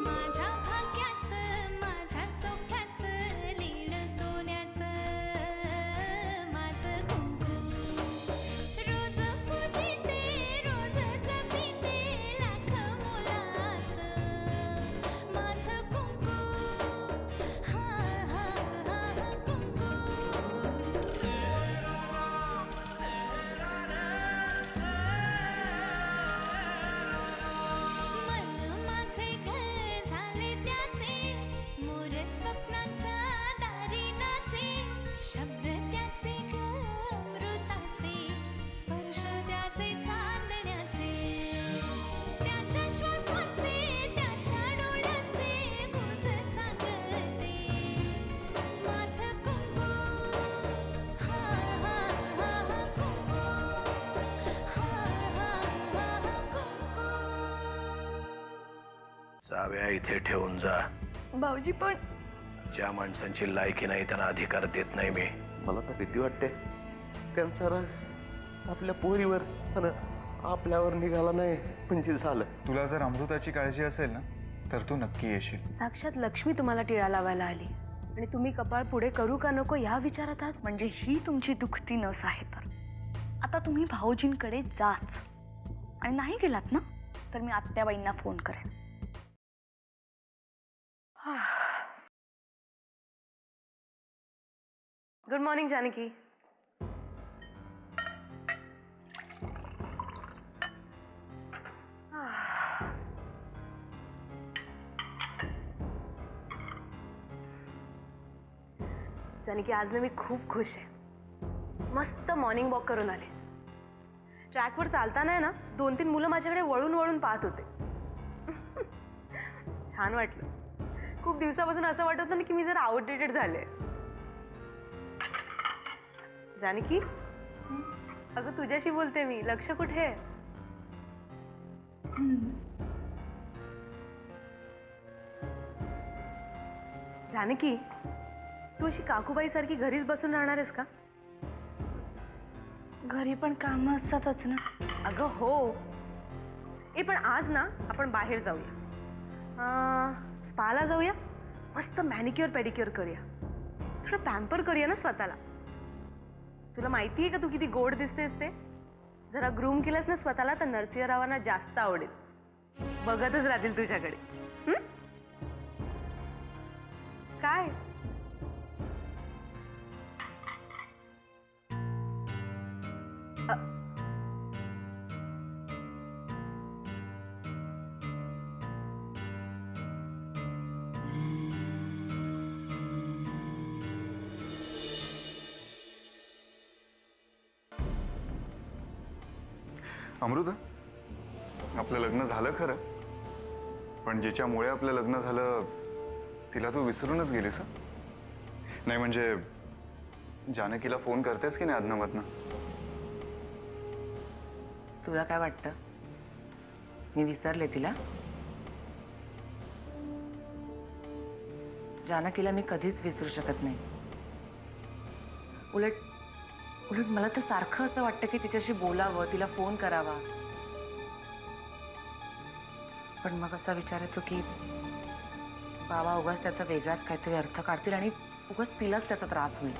माझ्या भाग्याचं माझ्या सौख्याचं लीन सोन्याचं माझं कुंकू रोज पूजिते रोज जपिते लाख मोलाचं माझं कुंकू हा हा हा कुंकू मन माझे घर झाले त्याचे मोर स्वप्नांचा दारी नाचे शब्द त्याचे अमृताचे स्पर्श त्याचे चांदण्याचे त्याच्या श्वासाचे त्याच्या डोळ्याचे गुज सांगते माझं कुंकू हा हा हा कुंकू हा हा हा कुंकू चाव्या इथे ठेवून जा. भाऊजी पण ज्या माणसांची लायकी नाही त्यांना अधिकार देत नाही मी. मला तर भीती वाटते त्यांचा राग आपल्या पोरीवर आणि आपल्यावर निघाला नाही म्हणजे झालं. तुला जर अमृताची काळजी असेल ना तर तू नक्की येशील. साक्षात लक्ष्मी तुम्हाला टिळा लावायला आली आणि तुम्ही कपाळ पुढे करू का नको या विचारात आहात. म्हणजे ही तुमची दुखती नस आहे. तर आता तुम्ही भाऊजींकडे जाच आणि नाही गेलात ना तर मी आत्याबाईंना फोन करेन. Good morning Janaki. जानकी आज ना मी खूप खुश आहे. मस्त मॉर्निंग वॉक करून आले. ट्रॅकवर चालताना आहे ना 2-3 मुलं माझ्याकडे वळून वळून पाहत होते. छान वाटलं. खूप दिवसापासून असं वाटत होतं ना की मी जरा आउटडेटेड झाले. जानकी अगं तुझ्याशी बोलते मी. लक्ष कुठे आहे? जानकी तू अशी काकूबाई सारखी घरीच बसून राहणार आहेस का? घरी पण कामं असतातच ना. अगं हो. पण आज ना आपण बाहेर जाऊया. स्पाला जाऊया. मस्त मॅनिक्युअर पेडिक्युअर करूया. थोडं पॅम्पर करूया ना स्वतःला. तुला माहिती आहे का तू किती गोड दिसतेस ते. जरा ग्रूम केलंस ना स्वतःला तर नरसिंहरावांना जास्त आवडेल. बघतच राहतील तुझ्याकडे. काय अमृता आपलं लग्न झालं खरं पण जिच्यामुळे आपलं लग्न झालं तिला तू विसरूनच गेलीस. नाही म्हणजे जानकीला फोन करतेस की नाही अधनमधनं? तुला काय वाटतं मी विसरले तिला? जानकीला मी कधीच विसरू शकत नाही. उलट उलट मला तर सारखं असं वाटतं की तिच्याशी बोलावं, तिला फोन करावा. पण मग असा विचार येतो की बाबा उगाच त्याचा वेगळाच काहीतरी अर्थ काढतील आणि उगाच तिलाच त्याचा त्रास होईल.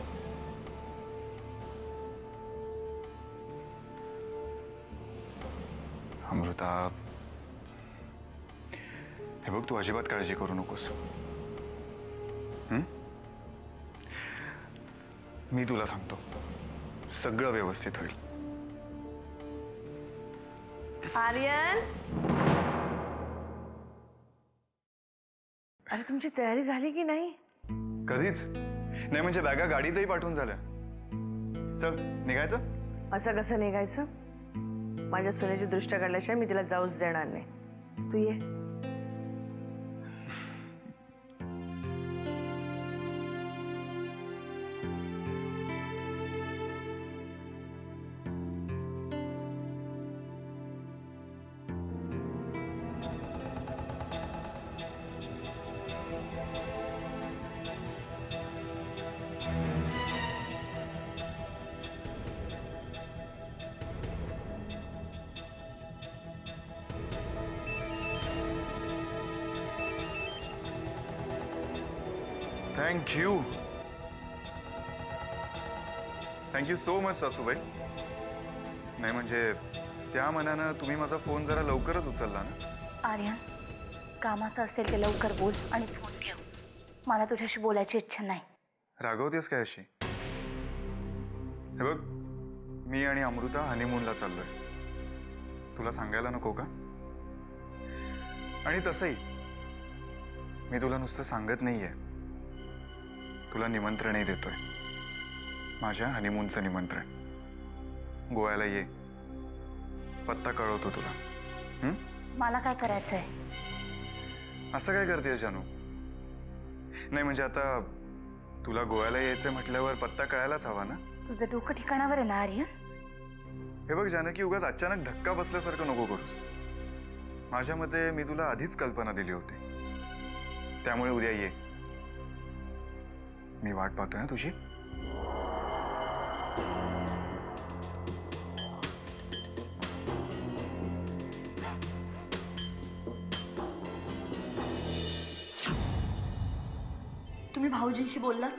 अमृता हे बघ तू अजिबात काळजी करू नकोस. मी तुला सांगतो सगळं व्यवस्थित होईल. आर्यन अरे तुमची तयारी झाली की नाही? कधीच नाही म्हणजे बॅगा गाडीतही पाठवून झाल्या. चल निघायचं. असं कसं निघायचं? माझ्या सोन्याची दृष्ट काढल्याशिवाय मी तिला जाऊच देणार नाही. तू ये. थँक्यू थँक्यू सो मच सासूबाई. नाही म्हणजे त्या मनानं तुम्ही माझा फोन जरा लवकरच उचलला ना. आर्यन, कामाचं असेल ते लवकर बोल आणि फोन ठेव. मला तुझ्याशी बोलायची इच्छा नाही. रागवतेस काय अशी? हे बघ, मी आणि अमृता हनीमूनला चाललोय. तुला सांगायला नको का? आणि तसंही मी तुला नुसतं सांगत नाहीये, तुला निमंत्रणही देतोय. माझ्या हनीमूनचं निमंत्रण. गोव्याला ये, पत्ता कळवतो तुला. मला काय करायचंय? असं काय करतेस जानू? नाही म्हणजे आता तुला गोव्याला यायचंय म्हटल्यावर पत्ता कळायलाच हवा ना. तुझं डोकं ठिकाणावर आहे ना आर्यन? हे बघ जानकी, उगाच अचानक धक्का बसल्यासारखं नको करूस. माझ्या मते मी तुला आधीच कल्पना दिली होती. त्यामुळे उद्या ये. मी वाट पाहतोय ना तुझी. तुम्ही भाऊजींशी बोललात?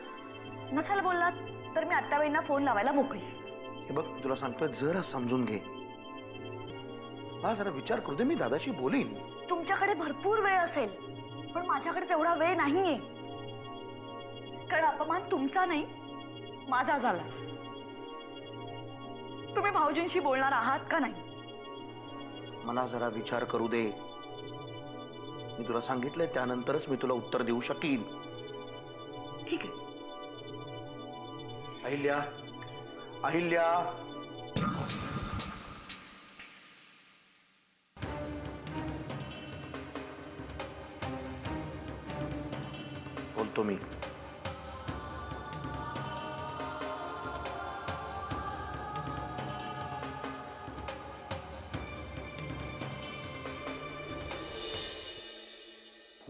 नसाल बोललात तर मी आत्याबाईंना फोन लावायला मोकळी. हे बघ, तुला सांगतोय जरा समजून घे. मला जरा विचार करू दे, मी दादाशी बोलीन. तुमच्याकडे भरपूर वेळ असेल, पण माझ्याकडे तेवढा वेळ नाहीये. कारण अपमान तुमचा नाही, माझा झाला. तुम्ही भाऊजींशी बोलणार आहात का नाही? मला जरा विचार करू दे. मी तुला सांगितलंय त्यानंतरच मी तुला उत्तर देऊ शकीन. ठीक आहे. अहिल्या, अहिल्या. बोलतो मी.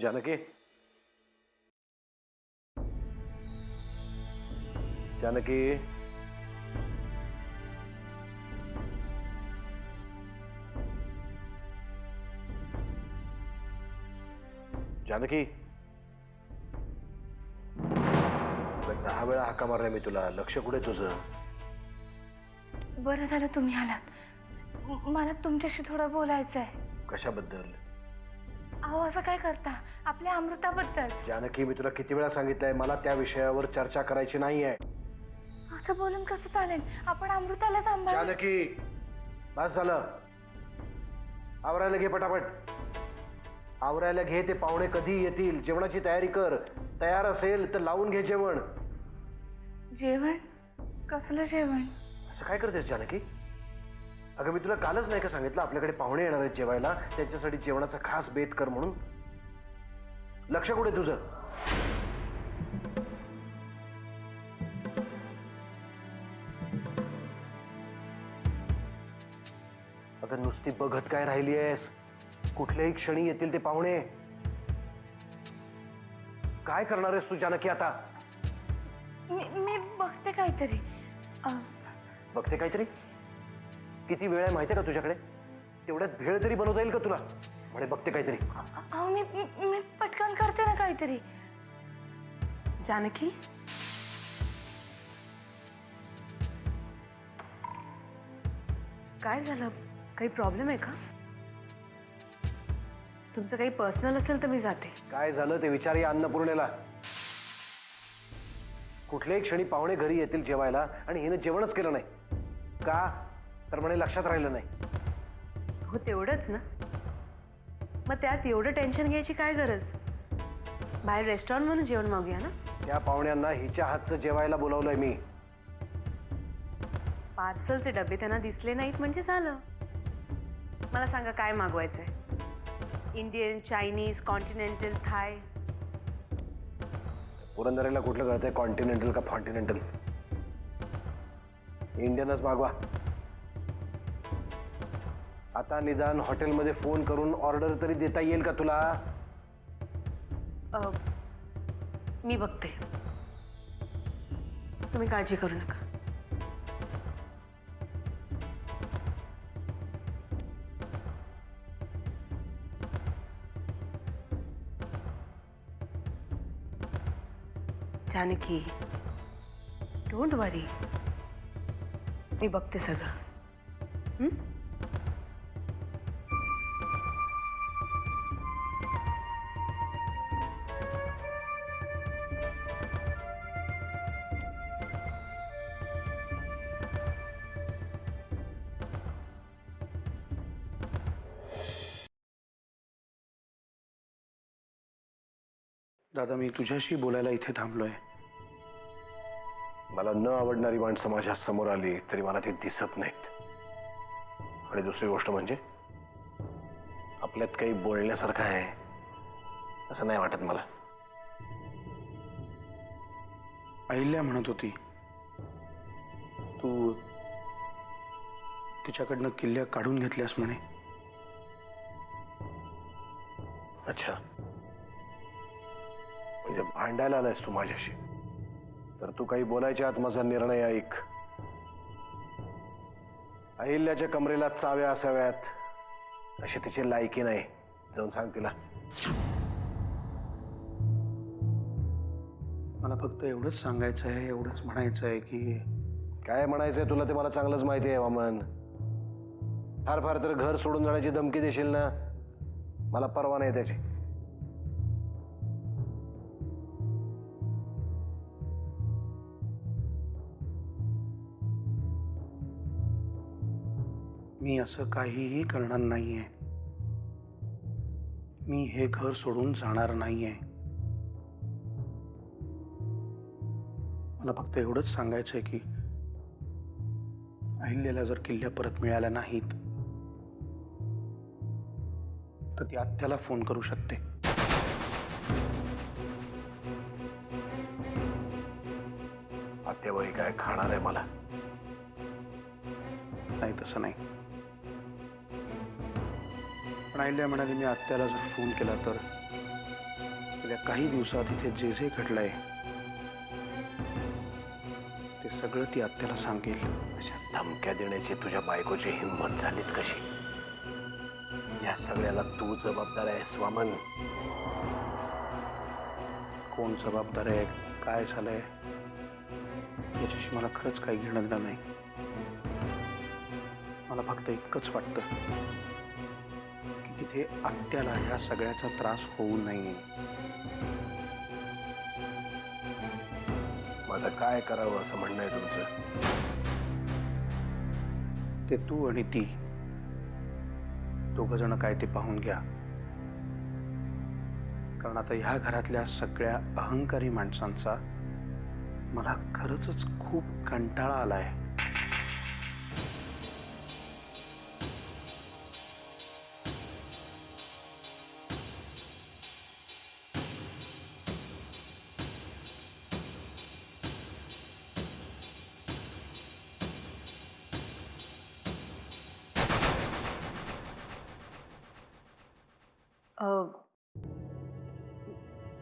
जानकी, जानकी, जानकी. 10 वेळा हाका मारलाय मी तुला. लक्ष कुठे तुझं? बरं झालं तुम्ही आलात. मला तुमच्याशी थोडं बोलायचं आहे. कशाबद्दल? अहो, असं काय करता? आपल्या अमृताबद्दल. जानकी, मी तुला किती वेळा सांगितलंय मला त्या विषयावर चर्चा करायची नाहीये. असं बोलून कसं चालेल? आपण अमृताला सांभाळ. जानकी, बस झालं. आवरायला घे पटापट. आवरायला घे. ते पाहुणे कधी येतील? जेवणाची तयारी कर. तयार असेल तर लावून घे जेवण. जेवण? कसलं जेवण? असं काय करतेस जानकी? अगं, मी तुला कालच नाही का सांगितलं आपल्याकडे पाहुणे येणार आहेत जेवायला, त्यांच्यासाठी जेवणाचा खास बेत कर म्हणून. लक्ष कुठे तुझं? अगं, नुसती बघत काय राहिली आहेस? कुठल्याही क्षणी येतील ते पाहुणे. काय करणार आहेस तू जानकी आता? मी बघते काहीतरी. बघते काहीतरी? किती वेळ आहे माहिती आहे का तुझ्याकडे? तेवढ्यात भेळ तरी बनवता येईल का तुला? म्हणे बघते काहीतरी. अहो, मी पटकन करते ना काहीतरी. जानकी, काय झालं? काही प्रॉब्लेम आहे का? तुमचं काही पर्सनल असेल तर मी जाते. काय झालं ते विचार या अन्नपूर्णेला. कुठल्याही क्षणी पाहुणे घरी येतील जेवायला आणि हिनं जेवणच केलं नाही का? तर म्हणे लक्षात राहिलं नाही. हो, तेवढंच ना. मग त्यात एवढं टेन्शन घ्यायची काय गरज? बाहेर रेस्टॉरंटमधून जेवण मागूया ना. त्या पाहुण्यांना हिच्या हातचं जेवायला बोलावलंय मी. पार्सलचे डबे त्यांना दिसले नाहीत म्हणजे झालं. मला सांगा काय मागवायचंय? इंडियन, चायनीज, कॉन्टिनेंटल, थाय? पुरंदरेला कुठलं कळतंय कॉन्टिनेंटल का फॉन्टिनेंटल? इंडियनच मागवा. आता निदान हॉटेलमध्ये फोन करून ऑर्डर तरी देता येईल का तुला? मी बघते, तुम्ही काळजी करू नका. जानकी, डोंट वरी, मी बघते सगळं. हं? दादा, मी तुझ्याशी बोलायला इथे थांबलोय. मला न आवडणारी माणसं माझ्या समोर आली तरी मला ती दिसत नाहीत. आणि दुसरी गोष्ट म्हणजे आपल्यात काही बोलण्यासारखं आहे असं नाही वाटत मला. अहिल्या म्हणत होती तू तिच्याकडनं किल्ल्या काढून घेतल्यास म्हणे. अच्छा, म्हणजे भांडायला आलायस तू माझ्याशी? तर तू काही बोलायच्या आत माझा निर्णय ऐक. अहिल्याच्या कमरेला चाव्या असाव्यात अशी तिची लायकी नाही. जाऊन सांग तिला. मला फक्त एवढंच सांगायचं आहे, एवढंच म्हणायचं आहे की काय म्हणायचंय तुला ते मला चांगलंच माहिती आहे वामन. फार फार तर घर सोडून जाण्याची धमकी देशील ना, मला परवा नाही त्याची. मी असं काहीही करणार नाहीये. मी हे घर सोडून जाणार नाहीये. मला फक्त एवढंच सांगायचंय की अहिल्याला जर किल्ल्या परत मिळाल्या नाहीत तर ती आत्याला फोन करू शकते. आत्याबाई काय खाणार आहे मला? नाही, तसं नाही. पण अहिल्या म्हणाली मी आत्याला जर फोन केला तर गेल्या काही दिवसात इथे जे जे घडलंय ते सगळं ती आत्याला सांगेल. अशा धमक्या देण्याची तुझ्या बायकोची हिंमत झालीच कशी? या सगळ्याला तू जबाबदार आहेस वामन. कोण जबाबदार आहे, काय झालंय याच्याशी मला खरंच काही घेणं देणं नाही. मला फक्त इतकंच वाटतं की तिथे आत्याला ह्या सगळ्याचा त्रास होऊ नये. मग आता काय करावं असं म्हणणं आहे तुमचं? ते तू आणि ती दोघ जण काय ते पाहून घ्या. कारण आता ह्या घरातल्या सगळ्या अहंकारी माणसांचा मला खरंच खूप कंटाळा आलाय.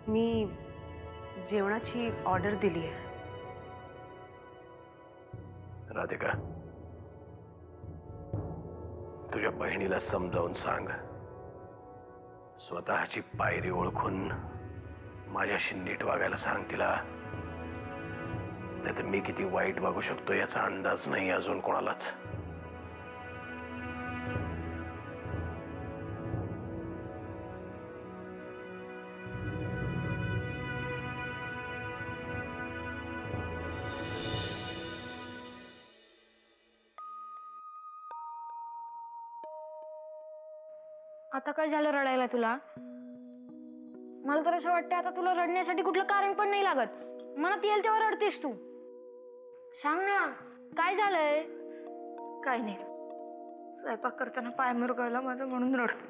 मी जेवणाची ऑर्डर दिली आहे. राधिका, तुझ्या बहिणीला समजावून सांग. स्वतःची पायरी ओळखून माझ्याशी नीट वागायला सांग तिला. नाहीतर मी किती वाईट वागू शकतो याचा अंदाज नाही अजून कोणालाच. आता काय झालं रडायला तुला? मला तर असं वाटतं आता तुला रडण्यासाठी कुठलं कारण पण नाही लागत. मनात येईल तेव्हा रडतेस तू. सांग ना, काय झालंय? काय नाही, स्वयंपाक करताना पाय मुरगावला माझं म्हणून रडते.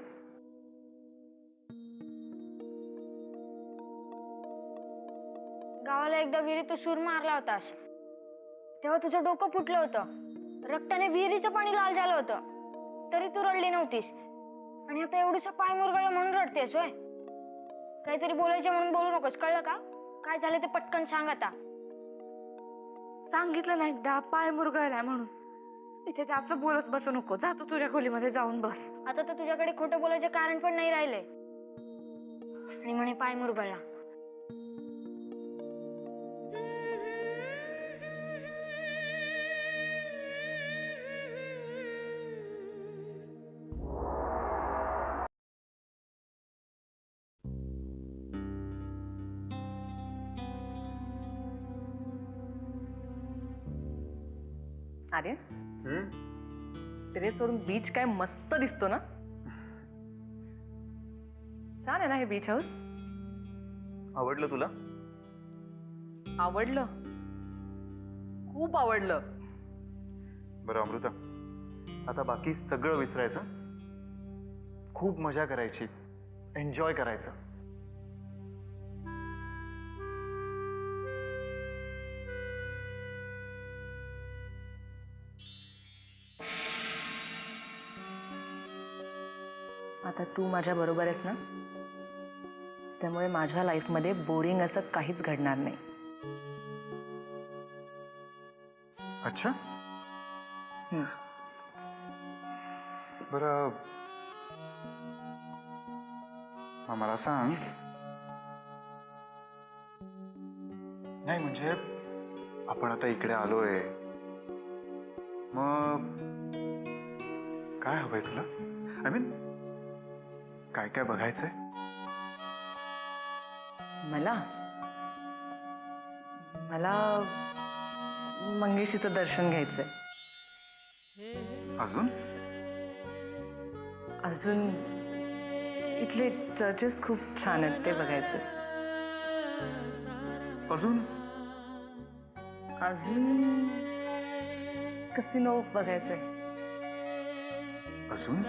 गावाला एकदा विहिरीत सूर मारला होतास तेव्हा तुझं डोकं फुटलं होतं. रक्ताने विहिरीचं पाणी लाल झालं होतं तरी तू रडली नव्हतीस. आणि आता एवढंसं पाय मुरगळलं म्हणून रडतेस होय? काहीतरी बोलायचं म्हणून बोलू नकोस, कळलं का? काय झालं ते पटकन सांग आता. सांगितलं ना एकदा, पाय मुरगळलाय म्हणून. इथे जास्त बोलत बसू नको. जा तू तुझ्या खोलीमध्ये जाऊन बस. आता तर तुझ्याकडे खोटं बोलायचं कारण पण नाही राहिलंय. आणि म्हणे पाय मुरगळला. आर्यन टेरेसवरून बीच काय मस्त दिसतो ना. छान आहे ना हे बीच हाऊस. आवडलं तुला? आवडलं, खूप आवडलं. बरं अमृता, आता बाकी सगळं विसरायचं, खूप मजा करायची, एन्जॉय करायचं. आता तू माझ्या बरोबर आहेस ना, त्यामुळे माझ्या लाईफमध्ये बोरिंग असं काहीच घडणार नाही. अच्छा. बरं मग मला सांग, नाही म्हणजे आपण आता इकडे आलोय, मग काय हवंय तुला? आय मीन काय काय बघायचंय? मला मला मंगेशीचं दर्शन घ्यायचंय. अजून? अजून इथले चर्चेस खूप छान आहेत, ते बघायचे. अजून? अजून कसिनो बघायचंय. अजून?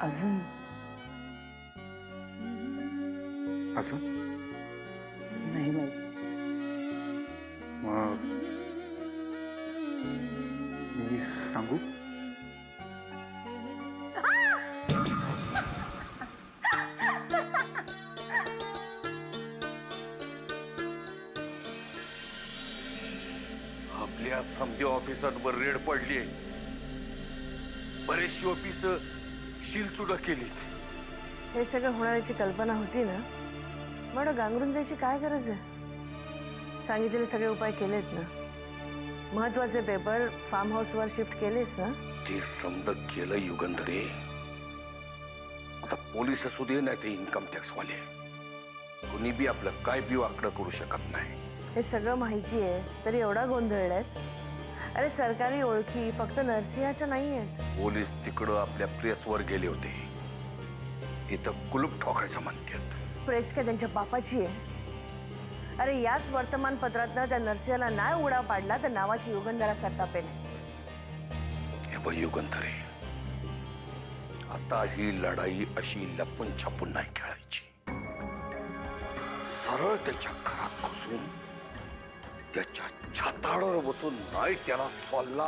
अजून अजून? नाही माहित. मग मी सांगू? आपल्या समधी ऑफिसांवर रेड पडली आहे. बरेचशी ऑफिस शिलसुद्धा केली. हे सगळं होण्याची कल्पना होती ना, म्हणून गांगरून जायची काय गरज आहे? सांगितलेले सगळे उपाय केलेत ना. महत्वाचे पेपर फार्म हाऊसवर शिफ्ट केलेस ना. ते समज केलं युगंधरे. आता पोलीस असू दे नाही ते इन्कम टॅक्स वाले, कुणी बी आपलं काय बी वाकडं करू शकत नाही. हे सगळं माहिती आहे तरी एवढा गोंधळलायस? अरे सरकारी ओळखी फक्त नरसिंहाच्या नाही आहेत. पोलीस तिकडं आपल्या प्रेसवर गेले होते, तिथं कुलूप ठोकायचं म्हणतात. प्रेस काय त्यांच्या बापाची आहे? अरे याच वर्तमानपत्रातनं त्या नरसिंहाला नाही उडा पाडला तर नावाची युगंधरा सरतापेल. हे बघ युगंधरे, आता ही लढाई अशी लपून छपून नाही खेळायची. सरळ त्याच्या घरात घुसून त्याच्या छाताडावर बसून नाही त्याला सोडला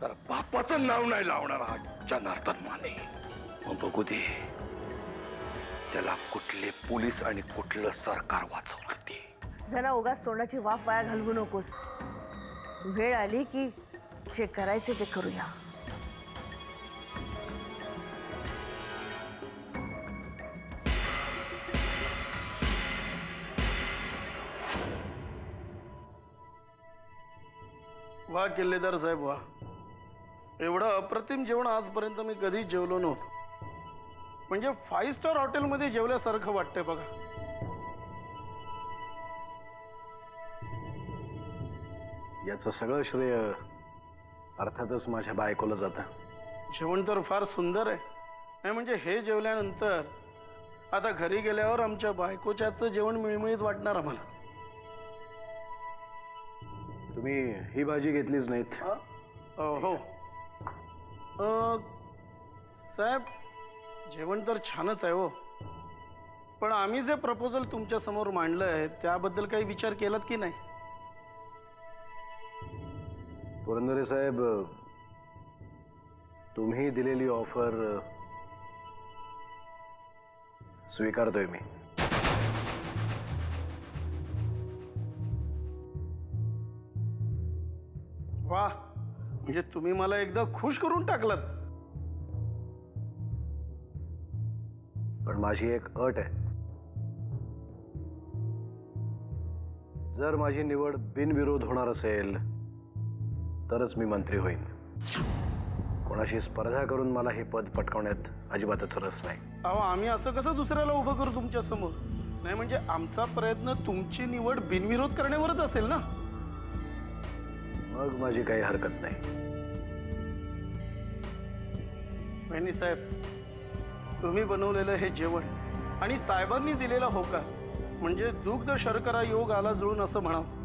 तर बापाचं नाव नाही लावणार हा जनार्दन माने. मग बघू दे त्याला कुठले पोलीस आणि कुठलं सरकार वाचवलं ते. जरा उगाच तोंडाची वाफ वाया घालवू नकोस. वेळ आली की जे करायचे ते करूया. वा किल्लेदार साहेब वा, एवढं अप्रतिम जेवण आजपर्यंत मी कधीच जेवलो नव्हतो. म्हणजे 5 स्टार हॉटेलमध्ये जेवल्यासारखं वाटतंय बघा. याचं सगळं श्रेय अर्थातच माझ्या बायकोला जातं. जेवण तर फार सुंदर आहे. नाही म्हणजे हे जेवल्यानंतर आता घरी गेल्यावर आमच्या बायकोच्याचं जेवण मिळमिळीत वाटणार आम्हाला. तुम्ही ही भाजी घेतलीच नाहीत. हो साहेब, जेवण तर छानच आहे हो, पण आम्ही जे प्रपोजल तुमच्या समोर मांडलं आहे त्याबद्दल काही विचार केलात की नाही? पुरंदरे साहेब, तुम्ही दिलेली ऑफर स्वीकारतोय मी. वा, म्हणजे तुम्ही मला एकदा खुश करून टाकलात. पण माझी एक अट आहे. जर माझी निवड बिनविरोध होणार असेल तरच मी मंत्री होईन. कोणाशी स्पर्धा करून मला हे पद पटकावण्यात अजिबातच रस नाही. अहो, आम्ही असं कसं दुसऱ्याला उभं करू तुमच्या समोर? नाही म्हणजे आमचा प्रयत्न तुमची निवड बिनविरोध करण्यावरच असेल ना. मग माझी काही हरकत नाही. वहिनी साहेब, तुम्ही बनवलेलं हे जेवण आणि साहेबांनी दिलेला होकार म्हणजे दुग्ध शर्करा योग आला जुळून असं म्हणावं.